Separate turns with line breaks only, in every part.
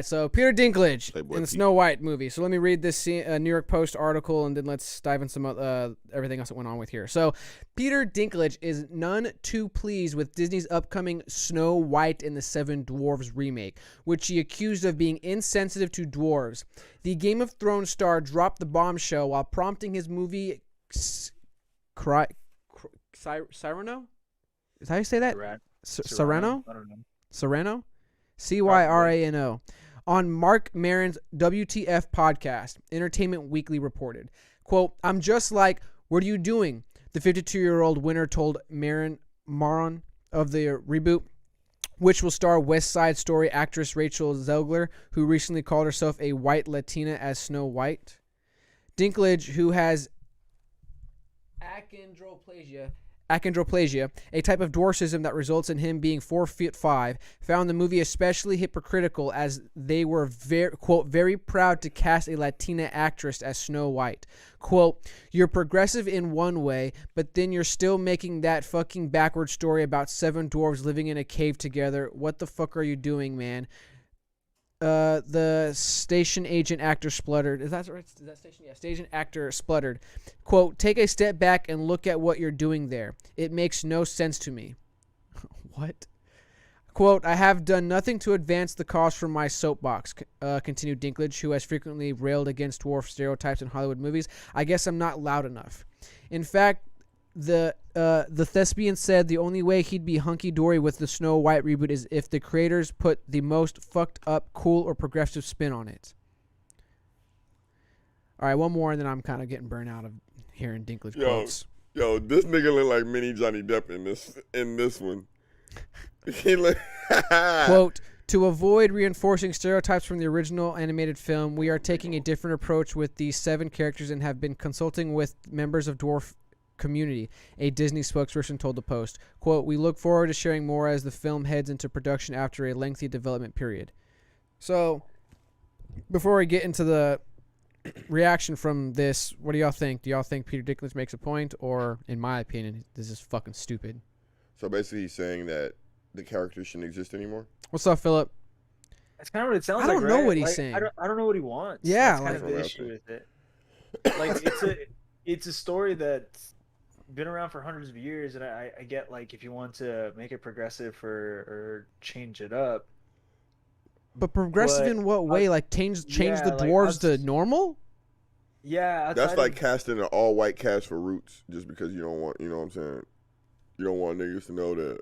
So Peter Dinklage
Playboy
in the
Pete.
Snow White movie. So let me read this New York Post article, and then let's dive in some everything else that went on with here. So Peter Dinklage is none too pleased with Disney's upcoming Snow White and the Seven Dwarves remake, which he accused of being insensitive to dwarves. The Game of Thrones star dropped the bombshell while prompting his movie Cyrano? Is that how you say that? Cyrano?
I don't know.
Cyrano? Cyrano. On Mark Maron's WTF podcast, Entertainment Weekly reported, quote, "I'm just like, what are you doing?" The 52-year-old winner told Maron of the reboot, which will star West Side Story actress Rachel Zegler, who recently called herself a white Latina as Snow White. Dinklage, who has achondroplasia, a type of dwarfism that results in him being 4'5", found the movie especially hypocritical as they were very proud to cast a Latina actress as Snow White. Quote, "You're progressive in one way, but then you're still making that fucking backward story about 7 dwarves living in a cave together. What the fuck are you doing, man?" The station agent actor spluttered. Is that right? Is that station? Yeah, station actor spluttered. Quote, "Take a step back and look at what you're doing there. It makes no sense to me." What? Quote, "I have done nothing to advance the cause from my soapbox," continued Dinklage, who has frequently railed against dwarf stereotypes in Hollywood movies. "I guess I'm not loud enough. In fact, the thespian said the only way he'd be hunky-dory with the Snow White reboot is if the creators put the most fucked up, cool, or progressive spin on it." All right, one more, and then I'm kind of getting burnt out of hearing Dinklage quotes.
Yo, this nigga look like mini Johnny Depp in this one. He look
Quote, "To avoid reinforcing stereotypes from the original animated film, we are taking a different approach with these 7 characters and have been consulting with members of dwarf community," a Disney spokesperson told the Post. Quote, "We look forward to sharing more as the film heads into production after a lengthy development period." So, before we get into the reaction from this, what do y'all think? Do y'all think Peter Dinklage makes a point, or, in my opinion, this is fucking stupid?
So basically he's saying that the character shouldn't exist anymore?
What's up, Philip?
That's kind of what it sounds
I
like.
don't know
right?
what he's
Like,
saying.
I don't know what he wants.
Yeah,
That's kind
like-
of the issue with it. Like it's a story that's been around for hundreds of years, and I get like if you want to make it progressive or change it up.
But progressive
But
in what way? Like change the
like,
dwarves to normal?
Yeah,
That's
outside
like
of-
casting an all-white cast for Roots just because you don't want, you know what I'm saying? You don't want niggas to know that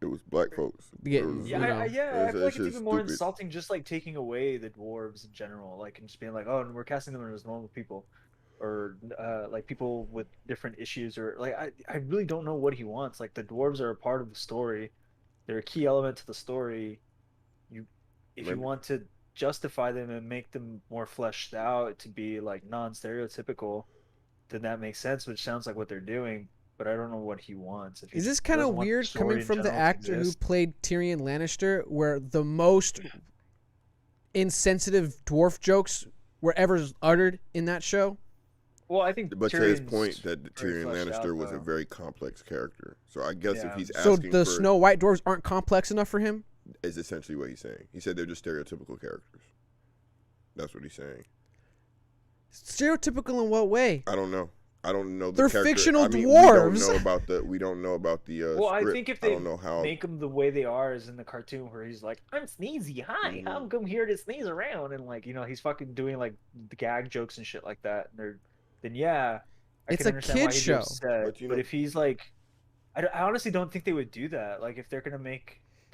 it was black folks.
Yeah,
It was-
Yeah,
you know,
I
it's-
feel like
it's
it's
just
even more
stupid.
insulting, just like taking away the dwarves in general, like and just being like, oh, we're casting them as normal people, or like people with different issues, or like I really don't know what he wants. Like the dwarves are a part of the story, they're a key element to the story. If you
Maybe.
want to justify them and make them more fleshed out to be like non-stereotypical, then that makes sense, which sounds like what they're doing. But I don't know what he wants. If he
is this
just
kind of
doesn't want the
weird
story
coming
in
from the
general to
actor who
exist.
played Tyrion Lannister, where the most insensitive dwarf jokes were ever uttered in that show?
Well, I think
But to his
Tyrion's
point, that
very
Tyrion
fleshed
Lannister
out,
was a
though.
very complex character. So I guess if
Yeah.
he's
So
asking
the
for
Snow White dwarves aren't complex enough for him?
is essentially what he's saying. He said they're just stereotypical characters. That's what he's saying.
Stereotypical in what way?
I don't know. I don't know the
They're
character.
fictional
I mean,
dwarves.
We don't know about the
Well,
script.
I think if
I
they
don't know how.
make them the way they are as in the cartoon, where he's like, "I'm sneezy, hi, I'm come here to sneeze around," and like he's fucking doing like the gag jokes and shit like that. And then I
It's
can
a
understand why
kid
he'd be
show.
upset.
But, you
But
know-
if he's like, I honestly don't think they would do that. Like if they're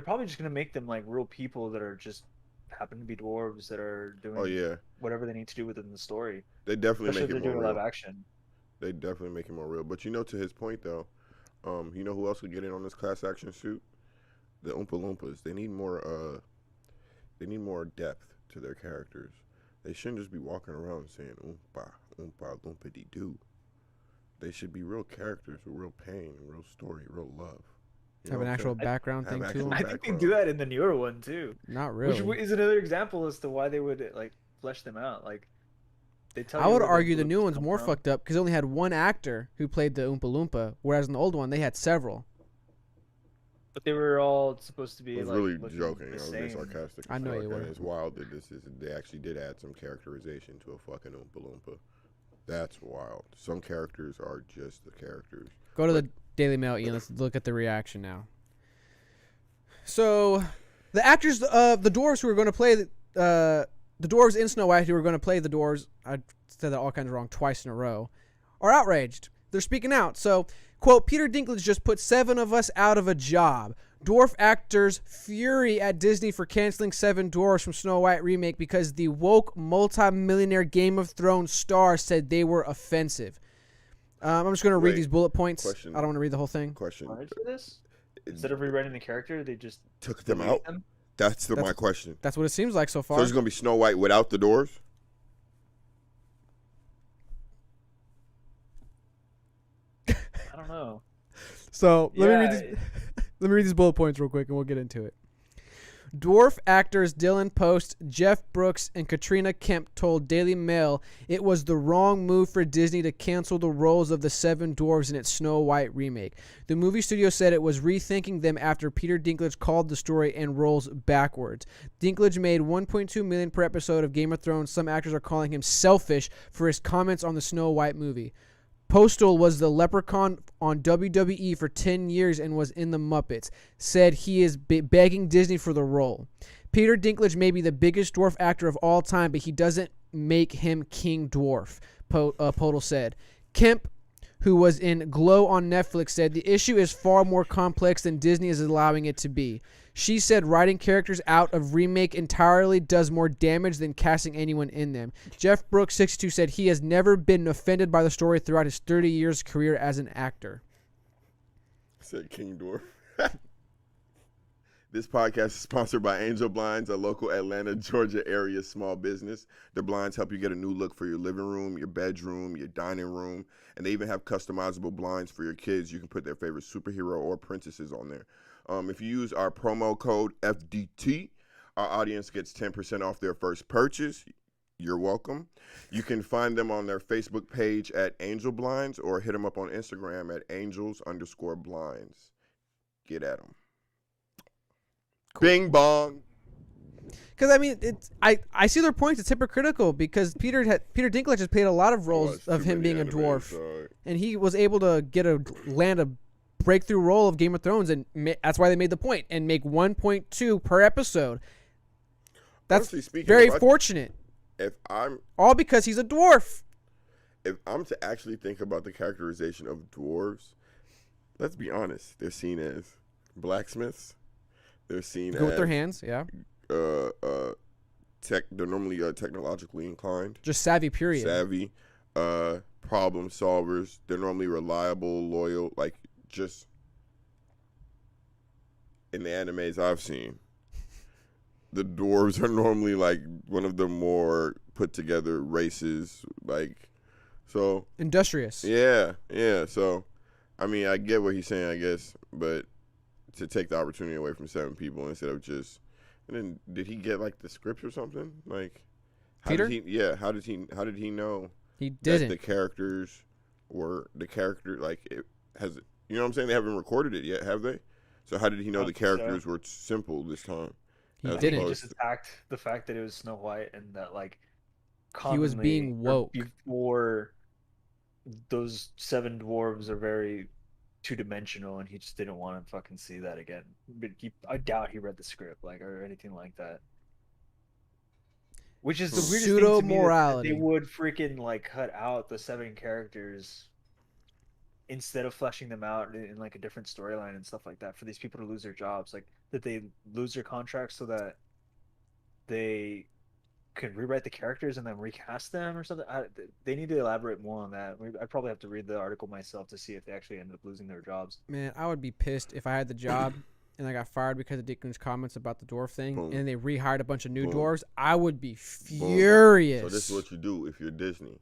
probably just gonna make them like real people that are just happen to be dwarves that are doing
Oh yeah,
whatever they need to do within the story.
they definitely
Especially if
make
they're
it more
doing
real.
live action.
They definitely make it more real. But to his point though, you know who else could get in on this class action suit? The Oompa Loompas. They need more depth to their characters. They shouldn't just be walking around saying Oompa, Oompa, Loompity doo. They should be real characters with real pain, real story, real love. You
Have
know
an
what I'm
actual
saying?
background
Have
thing to
actual
them?
I think they
background.
do that in the newer one too.
Not really.
Which is another example as to why they would like flesh them out. Like they tell
I
you
would
where
argue the new
Loompas
one's
come
more
from.
fucked up because they only had one actor who played the Oompa Loompa, whereas in the old one they had several.
But they were all supposed to
I
be
was
like
really
looking
joking. I
the
was being
same.
sarcastic.
I know you were.
It's wild that they actually did add some characterization to a fucking Oompa Loompa. That's wild. Some characters are just the characters.
Go to the Daily Mail, Ian. Let's look at the reaction now. So, the actors of the dwarves who were going to play the dwarves in Snow White, who were going to play the dwarves, I said that all kinds of wrong twice in a row, are outraged. They're speaking out. So, quote, Peter Dinklage just put 7 of us out of a job. Dwarf actors fury at Disney for canceling 7 dwarves from Snow White remake because the woke multi-millionaire Game of Thrones star said they were offensive. I'm just going to read these bullet points.
Question.
I don't want to read the whole thing.
Question.
For this? Instead of rewriting the character, they just
Took them
delete
out?
them?
That's my question.
That's what it seems like so far.
So it's going to be Snow White without the dwarves?
I don't know.
So let me
Yeah,
read these. Let me read these bullet points real quick, and we'll get into it. Dwarf actors Dylan Post, Jeff Brooks, and Katrina Kemp told Daily Mail it was the wrong move for Disney to cancel the roles of the 7 dwarves in its Snow White remake. The movie studio said it was rethinking them after Peter Dinklage called the story and roles backwards. Dinklage made $1.2 million per episode of Game of Thrones. Some actors are calling him selfish for his comments on the Snow White movie. Postl was the leprechaun on WWE for 10 years and was in the Muppets. Said he is begging Disney for the role. Peter Dinklage may be the biggest dwarf actor of all time, but he doesn't make him King Dwarf, Postl said. Kemp, who was in Glow on Netflix, said the issue is far more complex than Disney is allowing it to be. She said writing characters out of remake entirely does more damage than casting anyone in them. Jeff Brooks, 62, said he has never been offended by the story throughout his 30 years career as an actor.
Said King Dwarf. This podcast is sponsored by Angel Blinds, a local Atlanta, Georgia area small business. Their blinds help you get a new look for your living room, your bedroom, your dining room, and they even have customizable blinds for your kids. You can put their favorite superhero or princesses on there. If you use our promo code FDT, our audience gets 10% off their first purchase. You're welcome. You can find them on their Facebook page at Angel Blinds or hit them up on Instagram at angels_blinds. Get at them. Cool. Bing bong.
Because I mean, I see their points. It's hypocritical because Peter Dinklage has played a lot of roles of him being a dwarf, and he was able to land a breakthrough role of Game of Thrones, and that's why they made the point and make 1.2 per episode. That's very fortunate. All because he's a dwarf.
If I'm to actually think about the characterization of dwarves, let's be honest, they're seen as blacksmiths. They're seen
Good with their hands, yeah.
They're normally technologically inclined.
Just savvy, period.
Savvy, problem solvers. They're normally reliable, loyal. Like just in the animes I've seen, the dwarves are normally like one of the more put together races. Like so
industrious.
Yeah. So, I mean, I get what he's saying, I guess, but to take the opportunity away from 7 people instead of just, and then did he get like the script or something? Like,
Peter?
How did he know?
He didn't.
That the characters were like it has. You know what I'm saying? They haven't recorded it yet, have they? So how did he know the characters were simple this time?
He didn't.
He just attacked the fact that it was Snow White and that like
he was being woke
before. Those 7 dwarves are very two-dimensional, and he just didn't want to fucking see that again. But I doubt he read the script or anything like that. Which is the weirdest thing to me, that they would freaking like cut out the 7 characters instead of fleshing them out in like a different storyline and stuff like that for these people to lose their jobs, like that they lose their contracts so that they could rewrite the characters and then recast them or something. They need to elaborate more on that. I'd probably have to read the article myself to see if they actually ended up losing their jobs.
Man, I would be pissed if I had the job and I got fired because of Dinklage's comments about the dwarf thing, and they rehired a bunch of new dwarves. I would be furious.
So this is what you do if you're Disney.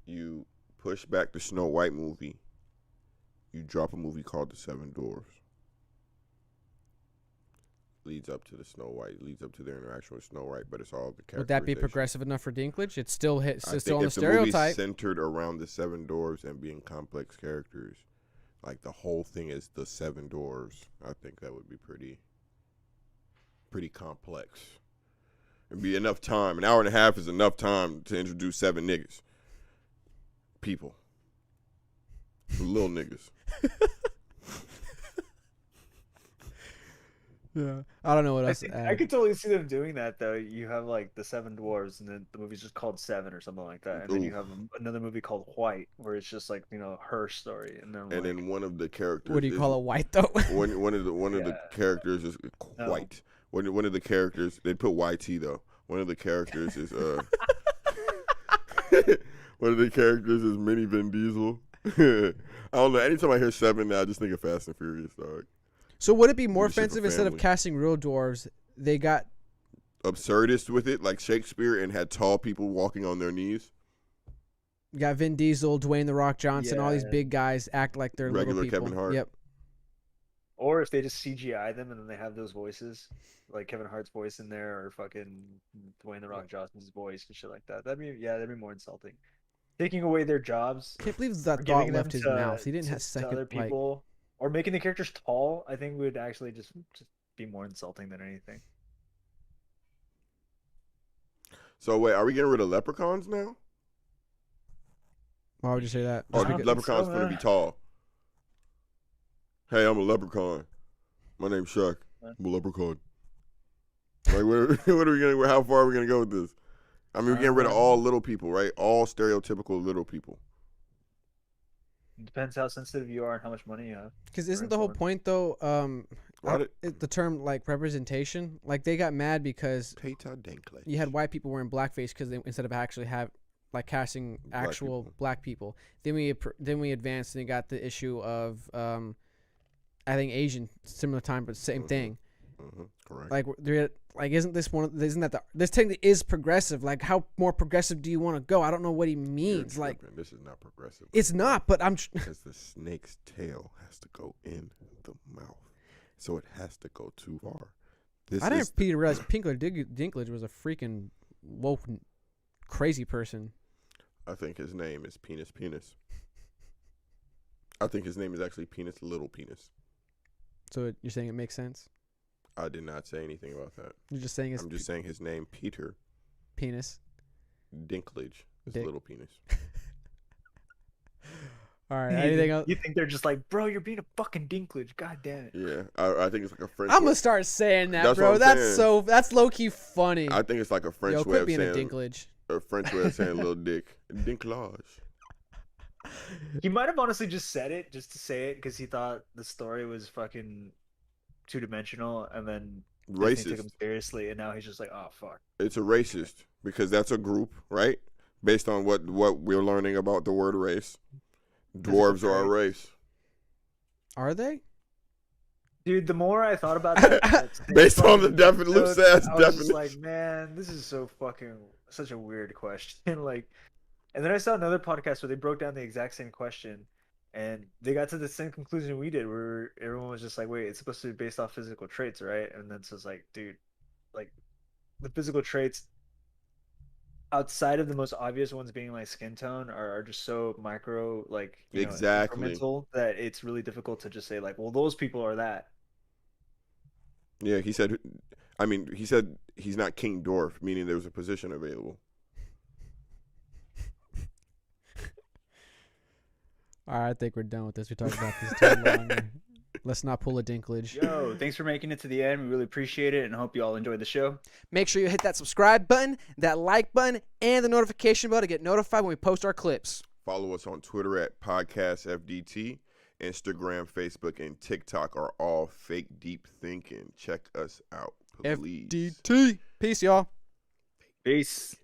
You push back the Snow White movie. You drop a movie called The 7 Dwarfs. Leads up to the Snow White, leads up to their interaction with Snow White, but it's all the characterization.
Would that be progressive enough for Dinklage? It's still on the
if
stereotype.
The movie's centered around the 7 dwarves and being complex characters, like the whole thing is the 7 dwarves, I think that would be pretty complex. It'd be enough time. An hour and a half is enough time to introduce 7 niggas. People. Little niggas.
Yeah. I don't know what else to
I
add.
could totally see them doing that though. You have like the 7 dwarves, and then the movie's just called Seven or something like that, and then you have another movie called White, where it's just like her story, and then
And then one of the characters.
What do you call it, white though?
One of the characters is white. One of the characters, they put YT though. One of the characters is one of the characters is Mini Vin Diesel. I don't know. Anytime I hear 7 now, I just think of Fast and Furious, dog.
So would it be more
Do shit for
offensive instead of
family.
casting real dwarves? They got
Absurdist with it, like Shakespeare, and had tall people walking on their knees.
Vin Diesel, Dwayne the Rock Johnson, all these
Yeah.
big guys act like they're
Regular
little people.
Kevin Hart.
Yep.
or if they just CGI them and then they have those voices, like Kevin Hart's voice in there, or fucking Dwayne the Rock Johnson's voice and shit like that. That'd be more insulting. Taking away their jobs,
Can't believe
or
that thought
giving them
left his
to,
mouth. He didn't
to,
have
to
second
other
like.
people, or making the characters tall. I think would actually just be more insulting than anything.
So wait, are we getting rid of leprechauns now?
Why would you say that?
Or
Just
don't
the
because-
think
leprechaun's
so,
gonna
man.
be tall? Hey, I'm a leprechaun. My name's Shuck. I'm a leprechaun. Like, what are we gonna? How far are we gonna go with this? I mean, we're getting rid of all little people, right? All stereotypical little people.
It depends how sensitive you are and how much money you have.
Because isn't the whole point though?
Why did
The term like representation, like they got mad because
Peter Dinklage?
you had white people wearing blackface because they instead of actually have like casting actual black people. Then we advanced and we got the issue of I think Asian similar time but same thing.
Correct.
Like isn't this this technically is progressive? Like how more progressive do you want to go? I don't know what he means.
You're
Like
tripping. This is not progressive.
it's not, but I'm.
Because the snake's tail has to go in the mouth, so it has to go too far.
I didn't realize Dinklage was a freaking woke, crazy person.
I think his name is Penis. I think his name is actually Penis Little Penis.
So you're saying it makes sense?
I did not say anything about that.
You're just saying it's
I'm just saying his name, Peter
penis.
Dinklage, is
Dick.
Little Penis.
All right. Anything else?
You think they're just like, bro, you're being a fucking Dinklage. God damn it.
Yeah, I think it's like a French.
I'm gonna start saying that,
That's
bro.
what I'm
That's
saying.
that's low key funny.
I think it's like a French
Yo,
way
quit
of
being a
saying
Dinklage.
a French way of saying little dick. Dinklage.
He might have honestly just said it just to say it because he thought the story was fucking two-dimensional, and then Disney took him
Racist.
seriously, and now he's just like, oh fuck.
It's a racist because that's a group, right? Based on what we're learning about the word race. Dwarves are a race.
Are they?
Dude, the more I thought about that,
Based on the loose ass
I was just
definition.
like, man, this is so fucking such a weird question. Like, and then I saw another podcast where they broke down the exact same question, and they got to the same conclusion we did, where everyone was just like, wait, it's supposed to be based off physical traits, right? And then it's just like, dude, like the physical traits outside of the most obvious ones being like skin tone are just so micro, like, you know,
Exactly.
incremental, that it's really difficult to just say like, well, those people are that.
Yeah, he said he's not King Dwarf, meaning there was a position available.
All right, I think we're done with this. We talked about this too long. Let's not pull a Dinklage.
Yo, thanks for making it to the end. We really appreciate it, and hope you all enjoyed the show.
Make sure you hit that subscribe button, that like button, and the notification bell to get notified when we post our clips.
Follow us on Twitter at PodcastFDT. Instagram, Facebook, and TikTok are all fake deep thinking. Check us out, please.
FDT. Peace, y'all.
Peace.